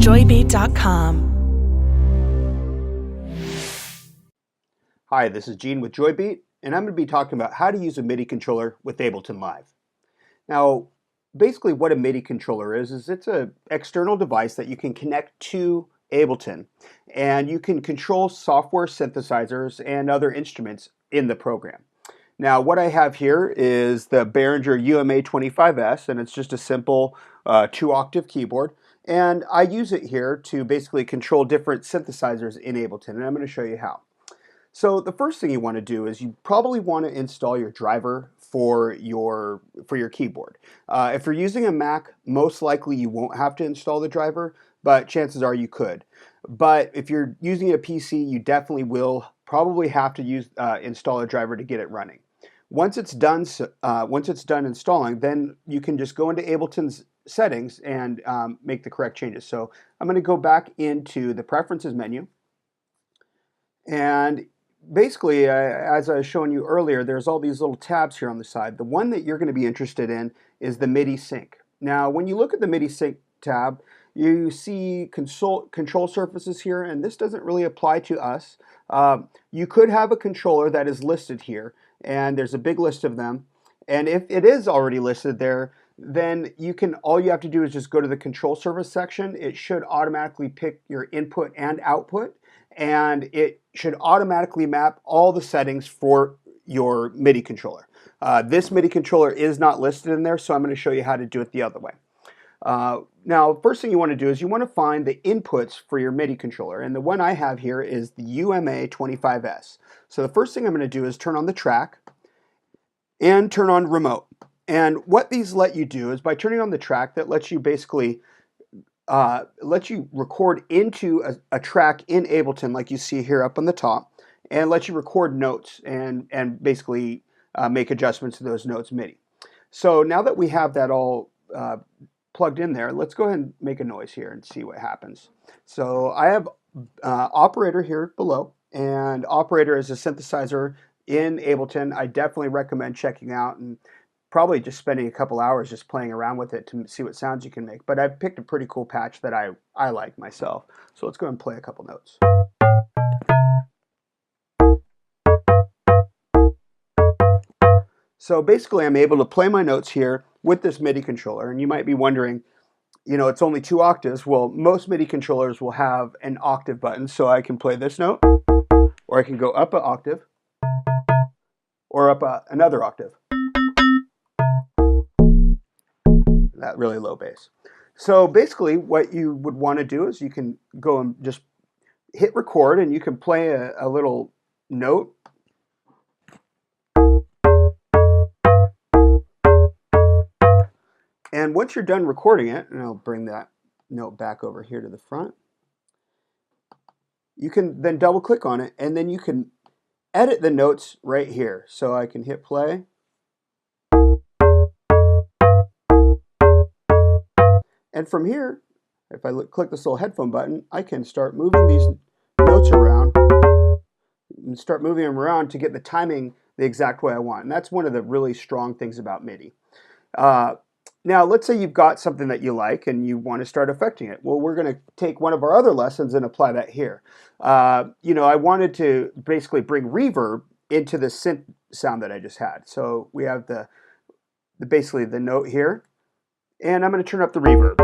DJOYbeat.com. Hi, this is Gene with JoyBeat, and I'm going to be talking about how to use a MIDI controller with Ableton Live. Now, basically what a MIDI controller is it's an external device that you can connect to Ableton, and you can control software synthesizers and other instruments in the program. Now, what I have here is the Behringer UMA25S, and it's just a simple 2-octave keyboard. And I use it here to basically control different synthesizers in Ableton, and I'm going to show you how. So the first thing you want to do is you probably want to install your driver for your keyboard. If you're using a Mac, most likely you won't have to install the driver, but chances are you could. But if you're using a PC, you definitely will probably have to install a driver to get it running. Once it's done installing, then you can just go into Ableton's settings and make the correct changes. So I'm going to go back into the Preferences menu, and basically, as I was showing you earlier, there's all these little tabs here on the side. The one that you're going to be interested in is the MIDI sync. Now, when you look at the MIDI sync tab, you see control surfaces here, and this doesn't really apply to us. You could have a controller that is listed here, and there's a big list of them. And if it is already listed there, then all you have to do is just go to the control surface section. It should automatically pick your input and output, and it should automatically map all the settings for your MIDI controller. This MIDI controller is not listed in there, so I'm going to show you how to do it the other way. Now, first thing you want to do is you want to find the inputs for your MIDI controller, and the one I have here is the UMA25S. So the first thing I'm going to do is turn on the track and turn on remote. And what these let you do is by turning on the track, that lets you basically record into a track in Ableton, like you see here up on the top, and let you record notes and basically make adjustments to those notes MIDI. So now that we have that all plugged in there, let's go ahead and make a noise here and see what happens. So I have operator here below, and operator is a synthesizer in Ableton. I definitely recommend checking out and probably just spending a couple hours just playing around with it to see what sounds you can make. But I've picked a pretty cool patch that I like myself. So let's go and play a couple notes. So basically I'm able to play my notes here with this MIDI controller, and you might be wondering, you know, it's only 2 octaves. Well, most MIDI controllers will have an octave button, so I can play this note, or I can go up an octave, or up another octave. That really low bass. So basically what you would want to do is you can go and just hit record, and you can play a little note. And once you're done recording it, and I'll bring that note back over here to the front, you can then double click on it, and then you can edit the notes right here. So I can hit play. And from here, if I click this little headphone button, I can start moving these notes around and start moving them around to get the timing the exact way I want. And that's one of the really strong things about MIDI. Now, let's say you've got something that you like and you want to start affecting it. Well, we're going to take one of our other lessons and apply that here. You know, I wanted to basically bring reverb into the synth sound that I just had. So we have basically the note here, and I'm going to turn up the reverb.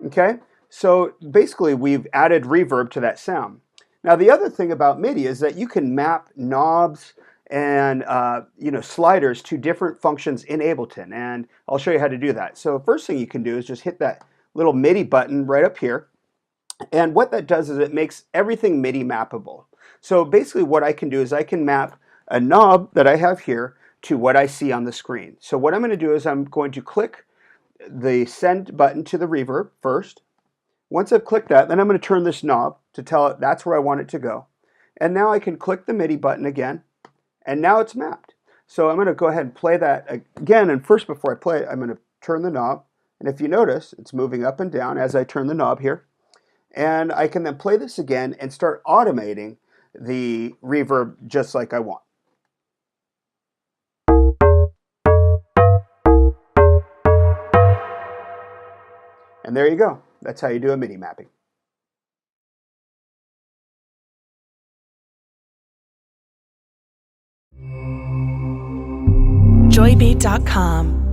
Okay, so basically we've added reverb to that sound. Now, the other thing about MIDI is that you can map knobs and you know, sliders to different functions in Ableton, and I'll show you how to do that. So first thing you can do is just hit that little MIDI button right up here, and what that does is it makes everything MIDI mappable. So basically what I can do is I can map a knob that I have here to what I see on the screen. So what I'm going to do is I'm going to click the send button to the reverb first. Once I've clicked that, then I'm going to turn this knob to tell it that's where I want it to go. And now I can click the MIDI button again, and now it's mapped. So I'm going to go ahead and play that again, and first before I play it, I'm going to turn the knob, and if you notice, it's moving up and down as I turn the knob here. And I can then play this again and start automating the reverb just like I want. And there you go. That's how you do a MIDI mapping. DJOYtech.com